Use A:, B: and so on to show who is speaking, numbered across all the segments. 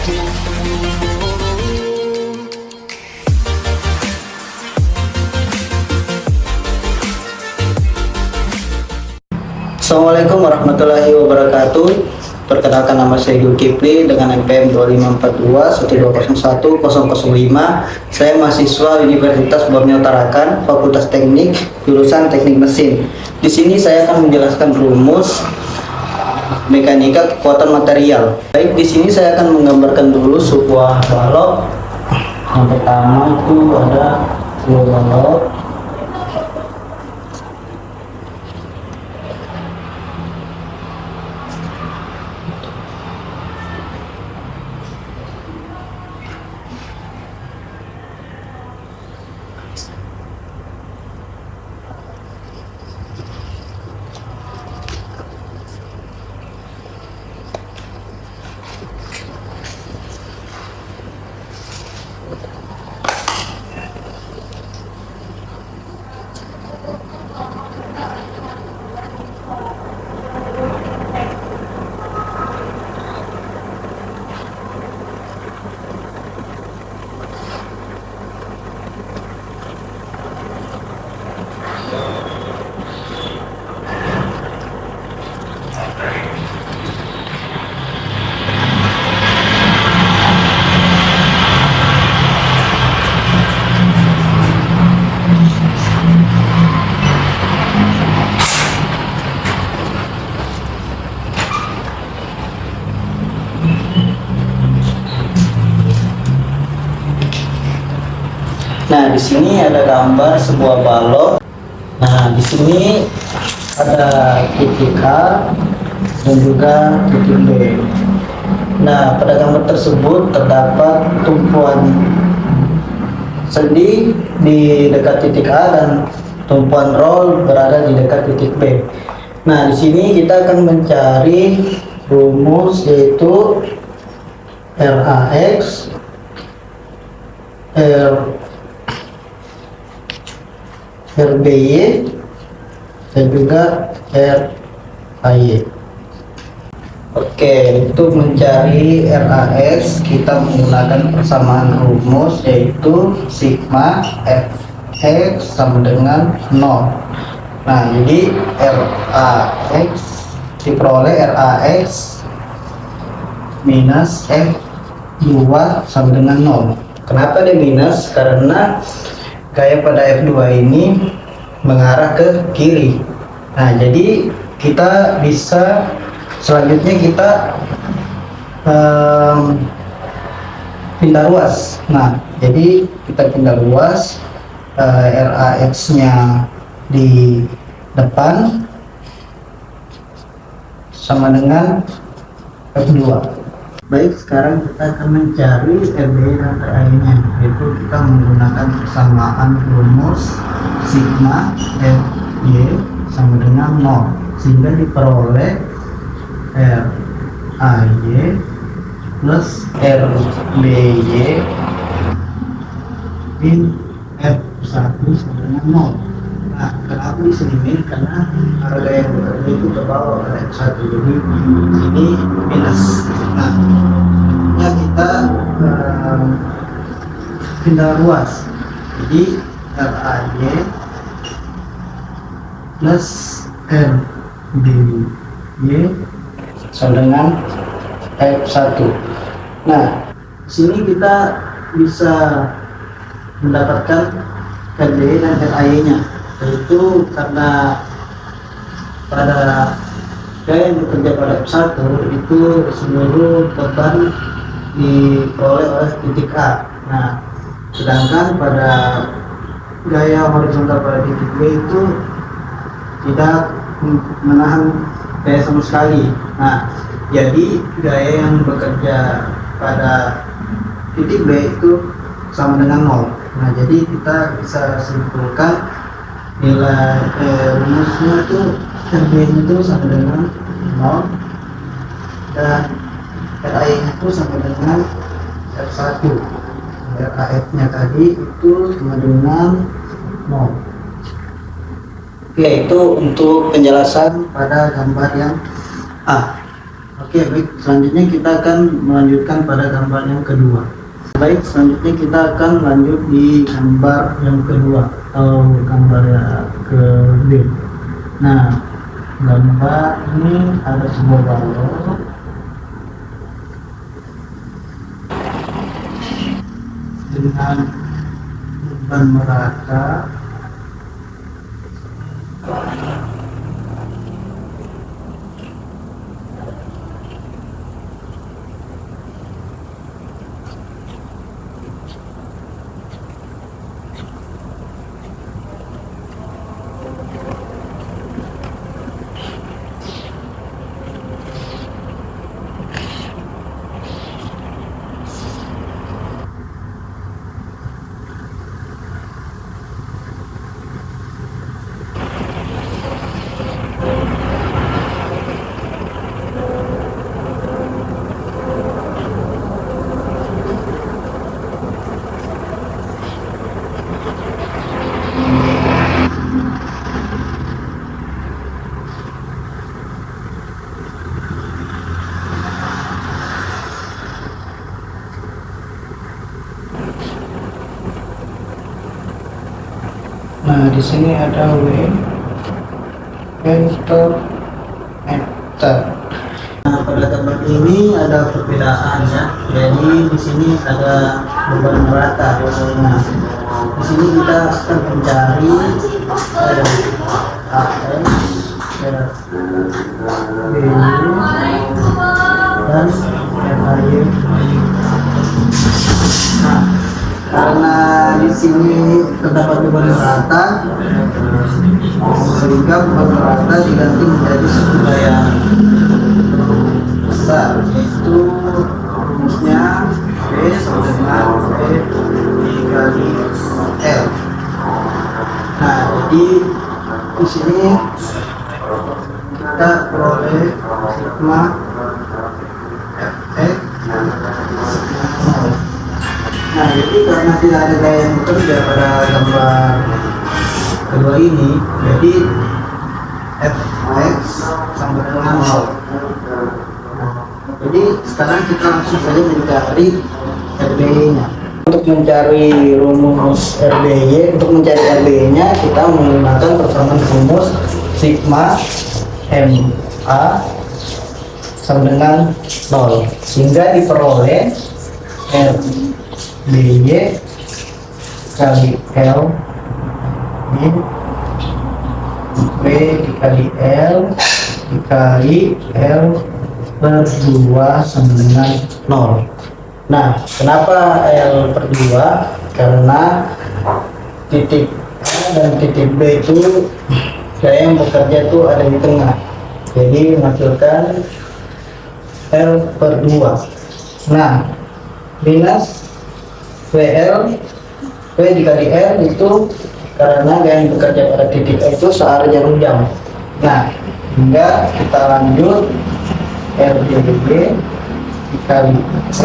A: Assalamualaikum warahmatullahi wabarakatuh. Perkenalkan, nama saya Zulkifli dengan NPM 2542 1201005. Saya mahasiswa Universitas Borneo Tarakan, Fakultas Teknik, jurusan Teknik Mesin. Di sini saya akan menjelaskan rumus mekanika kekuatan material. Baik, di sini saya akan menggambarkan dulu sebuah balok. Yang pertama itu ada sebuah balok. Nah, di sini ada gambar sebuah balok. Nah, di sini ada titik A dan juga titik B. Nah, pada gambar tersebut terdapat tumpuan sendi di dekat titik A dan tumpuan roll berada di dekat titik B. Nah, di sini kita akan mencari rumus, yaitu RAX RBY dan juga RAY. Oke, untuk mencari RAX kita menggunakan persamaan rumus, yaitu sigma Fx sama dengan 0. Nah, jadi RAX diperoleh RAX minus F2 sama dengan 0. Kenapa dia minus? Karena gaya pada F2 ini mengarah ke kiri. Nah, jadi kita bisa selanjutnya kita pindah ruas. Nah, jadi kita pindah ruas, RAX nya di depan sama dengan F2. Baik, sekarang kita akan mencari RBY dan RAY-nya, yaitu kita menggunakan persamaan rumus sigma FY sama dengan 0, sehingga diperoleh RAY plus RBY min F1 sama dengan 0. Nah, kenapa disini? Karena harga yang bekerja itu terbawa oleh F1, jadi ini minus. Nah, ya kita pindah ruas, jadi RAY plus RBY sama dengan F1. Nah, sini kita bisa mendapatkan RBY dan RAY nya, yaitu karena pada gaya yang bekerja pada F1 itu seluruh beban diperoleh oleh titik A. Nah, sedangkan pada gaya horizontal pada titik B itu tidak menahan gaya sama sekali. Nah, jadi gaya yang bekerja pada titik B itu sama dengan 0. Nah, jadi kita bisa simpulkan nilai rumusnya itu RB itu sama dengan 0 dan RAY itu sama dengan F1. RAF nya tadi itu sama dengan 0. Oke, itu untuk penjelasan pada gambar yang A. Oke, baik. Selanjutnya kita akan melanjutkan pada gambar yang kedua. Baik, selanjutnya kita akan lanjut di gambar yang kedua atau gambar yang ke B. Nah, gambar ini ada sebuah balon dengan beban merata. Nah, di sini ada W enter enter. Nah, pada gambar ini ada perbedaan ya. Jadi di sini ada beban merata. Nah, di sini kita akan mencari AS, RB dan RAY. Nah, karena di sini terdapat beban merata, sehingga beban merata diganti menjadi sebuah yang besar, yaitu rumusnya B sama dengan B dikali L. Nah, jadi di sini kita peroleh sigma Fx. Nah, jadi karena tidak ada gaya yang bekerja pada gambar kedua ini, jadi Fx sama dengan 0. Jadi sekarang kita langsung saja mencari RBY-nya. Untuk mencari rumus RBY, untuk mencari RBY-nya kita menggunakan persamaan rumus sigma MA sama dengan 0, sehingga diperoleh RBY kali L min B dikali L dikali L per 2 sama dengan 0. Nah, kenapa L per 2? Karena titik A dan titik B itu gaya yang bekerja itu ada di tengah, jadi menghasilkan L per 2. Nah, minus WL W dikali L itu karena gaya yang bekerja pada titik A itu searah jarum jam. Nah, hingga kita lanjut RBY dikali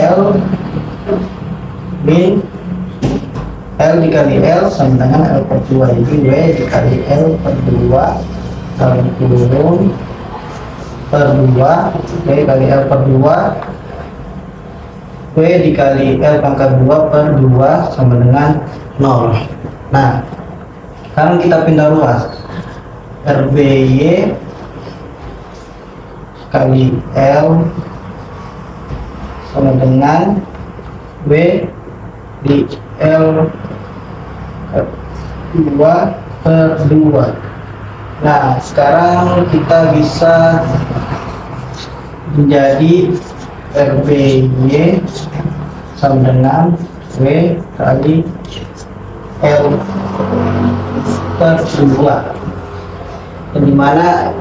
A: L min L dikali L sama dengan L per 2, jadi W dikali L per 2 dalam kurung per 2 W dikali L per 2 W dikali L pangkat 2 per 2 sama dengan 0. Nah, sekarang kita pindah ruas. RBY kali L sama dengan W di L 2 per 2. Nah, sekarang kita bisa menjadi RBY sama dengan W kali L per 2, di mana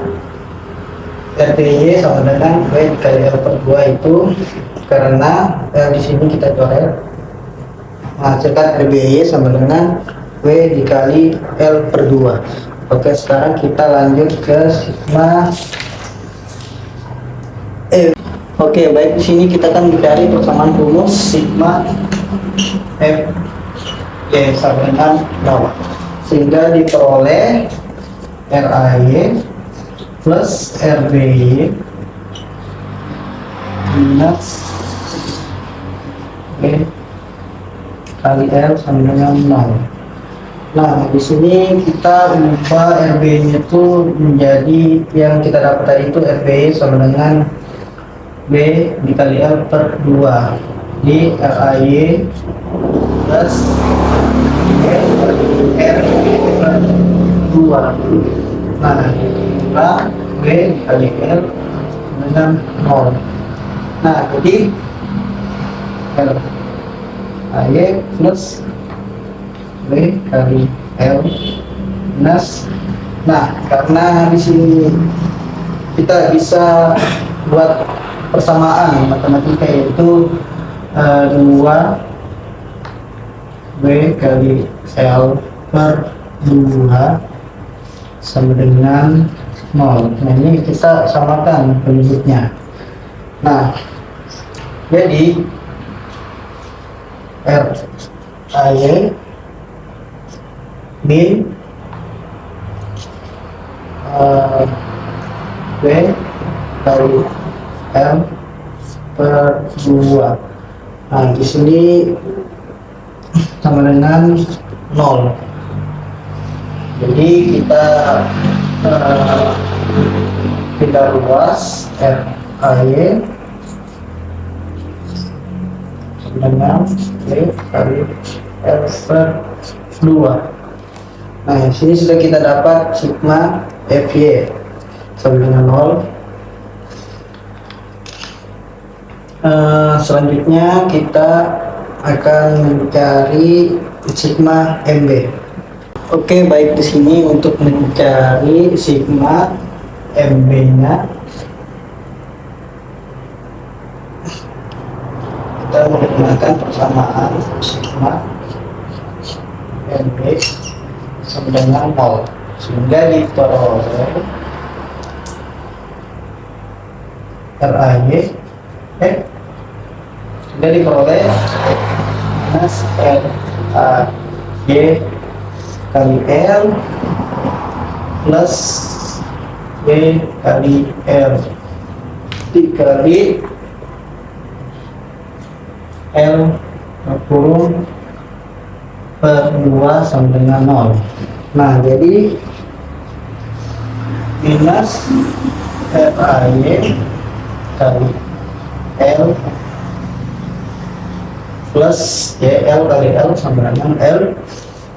A: RBY sama dengan W dikali L per 2 itu karena di sini kita coret menghasilkan RBY sama dengan W dikali L per 2. Oke, sekarang kita lanjut ke sigma E. Oke, baik, di sini kita akan mencari persamaan rumus sigma F Y sama dengan 0, sehingga diperoleh RAY plus RBY minus B kali L sama dengan 0. Nah, di sini kita ubah RB-nya itu menjadi yang kita dapat tadi itu RB sama dengan B dikali L per 2 di RAY plus R per 2. Nah, kita B dikali L dengan 0. Nah, jadi R AY plus B kali L minus. Nah, karena di sini kita bisa buat persamaan matematika, yaitu 2 B kali L per 2 sama dengan 0. Nah, ini kita samakan penyebutnya. Nah, jadi R AY min B kali L per 2. Nah, di sini sama dengan 0. Jadi kita luas R AY dengan B kali L per 2. Nah, di sini sudah kita dapat sigma Fy sama dengan 0. Selanjutnya kita akan mencari sigma Mb. Oke, baik, di sini untuk mencari sigma Mb-nya kita menggunakan persamaan sigma Mb sama dengan 0, sehingga diperoleh RAY sehingga diperoleh minus RAY kali L plus B kali L dikali L kurung per 2 sama dengan 0. Nah, jadi minus RAY kali L plus JL kali L sama dengan L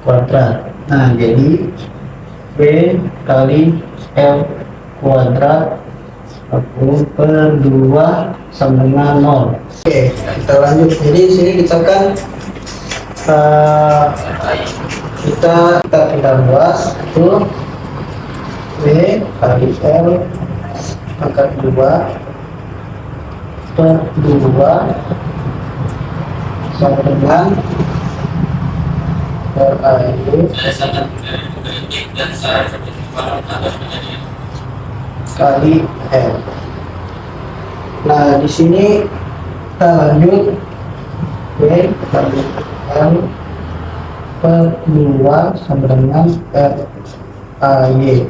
A: kuadrat. Nah, jadi B kali L kuadrat 40 per 2 sama dengan 0. Oke, kita lanjut. Jadi di sini kita kan kita luas itu B kali L pangkat 2 per 2 sama dengan RAY kali L. Nah, di sini kita lanjut B kali L per 2 sama dengan RAY.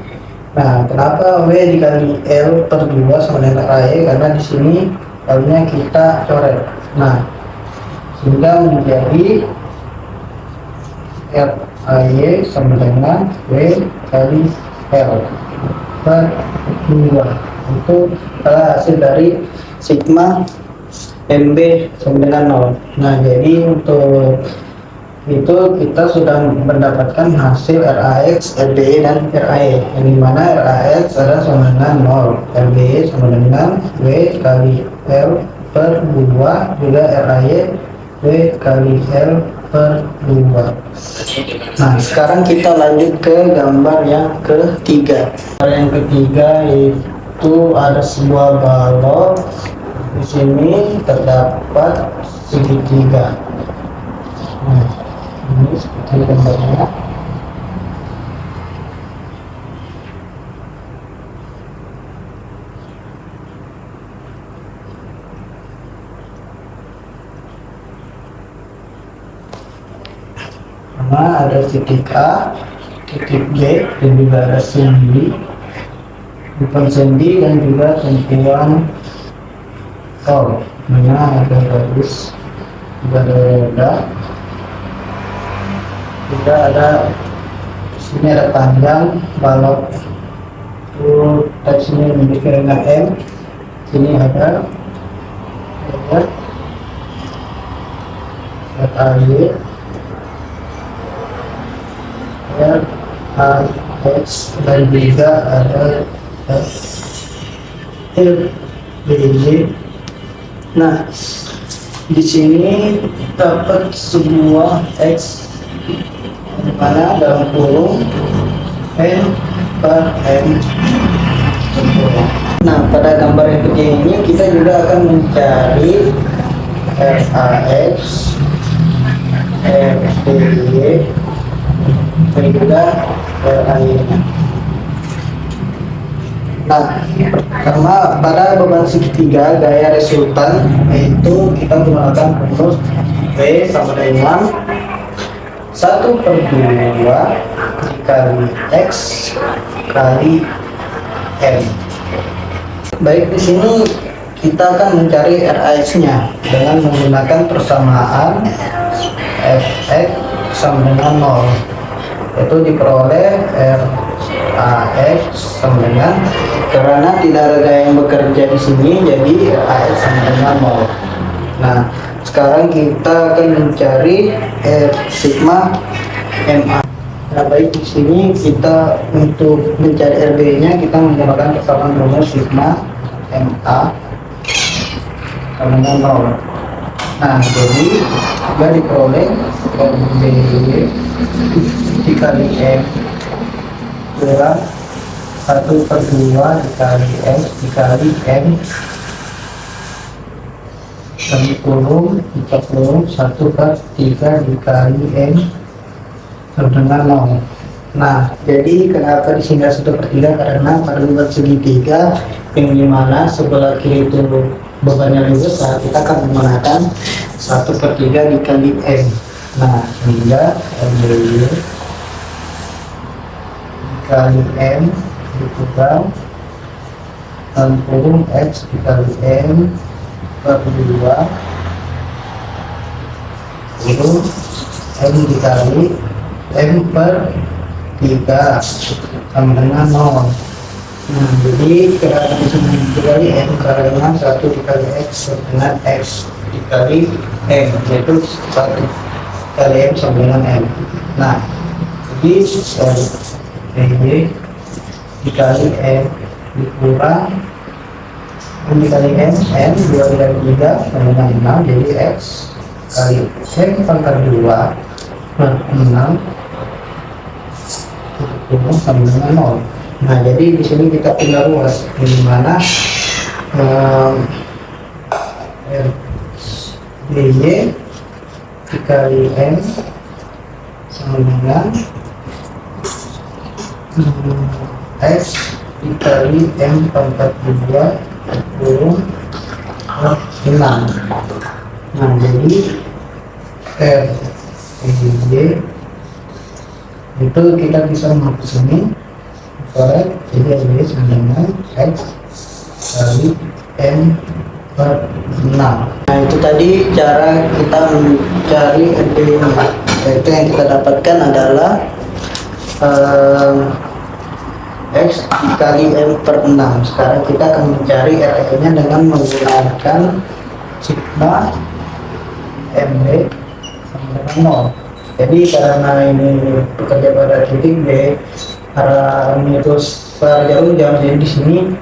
A: Nah, kenapa W dikali L per 2 sama dengan RAY? Karena di sini L-nya kita coret. Nah, sehingga menjadi RAY sama dengan W kali L per 2. Itu adalah hasil dari sigma MB sama dengan 0. Nah, jadi untuk itu kita sudah mendapatkan hasil RAX, RBE dan RAE, yang dimana RAX adalah sama dengan 0, RBE sama dengan W kali L per 2, juga RAE W kali L per 2. Nah, sekarang kita lanjut ke gambar yang ketiga. Gambar yang ketiga itu ada sebuah balok. Di sini terdapat segitiga. Nah, ini seperti gambarnya. Karena ada titik A, titik G, dan juga ada sendi, bukan sendi, dan juga tumpuan K Oh, mana ada garis berbeda. Juga ada sini ada panjang balok dari sini memiliki dengan M. Sini ada RAY, RH, dan juga ada RBY. Nah, di sini dapat sebuah X di mana dalam kurung N per N. Nah, pada gambar yang ketiga ini kita juga akan mencari RAX, RBY, dan juga RAY. Nah, karena pada beban segitiga gaya resultan yaitu kita menggunakan rumus V sama dengan 1/2 dikali X kali M. Baik, di sini kita akan mencari RAX-nya dengan menggunakan persamaan Fx sama dengan 0, yaitu diperoleh RAX sama dengan, karena tidak ada gaya yang bekerja di sini, jadi RAX sama dengan 0. Nah, sekarang kita akan mencari sigma MA. Nah, baik, di sini kita untuk mencari RB-nya kita menggunakan persamaan rumus sigma MA sama dengan 0. Nah, jadi juga diperoleh RB dikali M kurang 1/2 dikali X dikali M kali kurung 1/3 dikali M sama dengan 0. Nah, jadi kenapa di sini 1/3? Karena pada beban segitiga yang dimana sebelah kiri itu bebannya lebih besar, kita akan menggunakan 1/3 dikali M. Nah, sehingga RBY dikali M dikurang dalam kurung X dikali M per 2 kurung M dikali M per 3 sama dengan 0. Nah, jadi karena disini dikali M karena 1 dikali X dengan X dikali M, yaitu 1 kali M sama dengan M. Nah, jadi RBY dikali M dikurang M dikali M, M 2 dikali 3 sama dengan 6, jadi X kali M pangkat 2 per 6 sama dengan 0. Nah, jadi di sini kita tinggal ruas di mana RBY dikali M sama dengan X dikali M pangkat 2 kurung 6. Nah, jadi RBY itu kita bisa menghapus ini korek, jadi RBY sama dengan X kali M per 6. Nah, itu tadi cara kita mencari RBY. Itu yang kita dapatkan adalah X dikali M per 6. Sekarang kita akan mencari RE nya dengan menggunakan sigma MB sama dengan 0. Jadi karena ini bekerja pada titik B, arah ini itu secara jarum jam, jadi di sini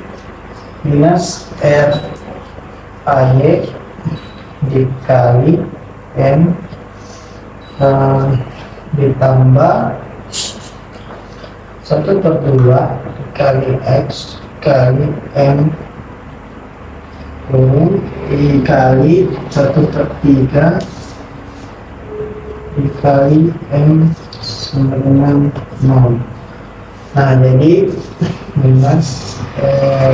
A: minus RAY dikali M ditambah 1/2 kali X kali M kurung dikali 1/3 dikali M sama dengan 0. Nah, jadi minus RAY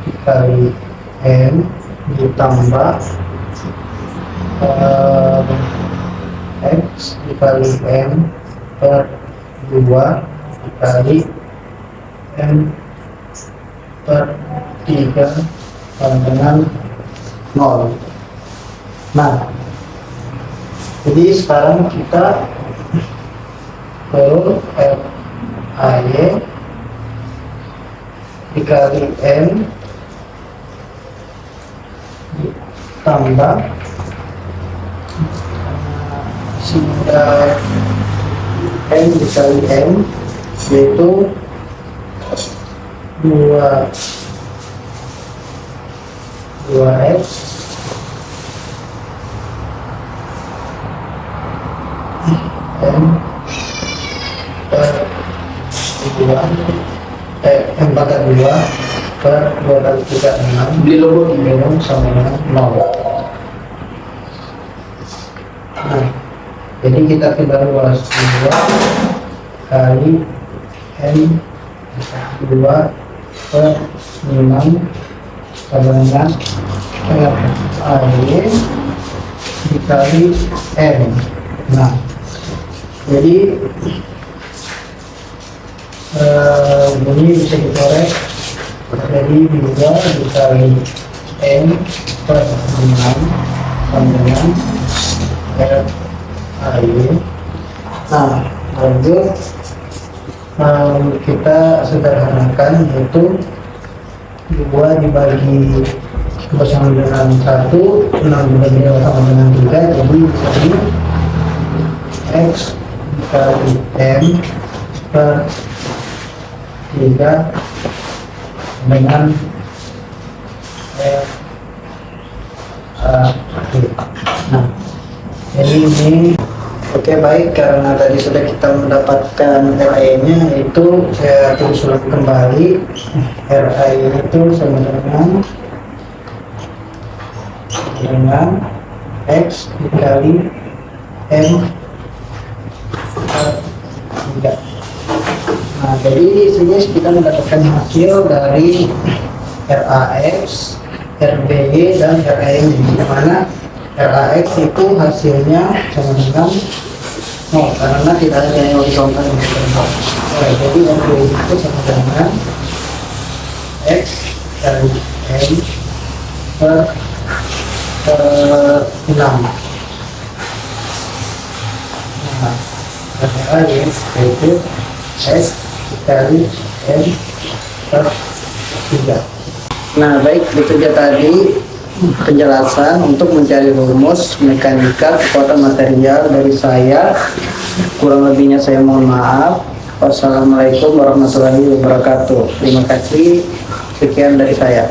A: dikali M ditambah X dikali M per 2 dikali M per 3 sama dengan 0. Nah, jadi sekarang kita perlu FAY dikali M tambah singkat M dikali M, yaitu 2x M per 2 M pangkat 2 per 2 kali 3 6 minum sama dengan 0. Nah, jadi kita tinggal luas 2 kali M 2 per 6 sama dengan FAY dikali M. Nah, jadi ini bisa dikorek, jadi 2 dikali M per 6 sama dengan FAY. Nah, lanjut kita sederhanakan, yaitu 2 dibagi 2 sama dengan 1, 6 dibagi 2 sama dengan 3, jadi jadi X dikali M per 3 dengan nah, jadi ini oke, baik, karena tadi sudah kita mendapatkan RAE-nya, itu saya tulis ulang kembali. RAE itu sama dengan X dikali M per 3. Nah, jadi di sini kita mendapatkan hasil dari RAX, RBY, dan RAE, di mana RAX itu hasilnya sama dengan 0 karena tidak ada yang horizontal yang vertikal. Jadi RBY itu sama dengan X kali M per 6. Nah, RAE itu X dikali M per 3. Nah, baik, itu dia tadi penjelasan untuk mencari rumus mekanika kekuatan material dari saya. Kurang lebihnya saya mohon maaf. Wassalamualaikum warahmatullahi wabarakatuh. Terima kasih. Sekian dari saya.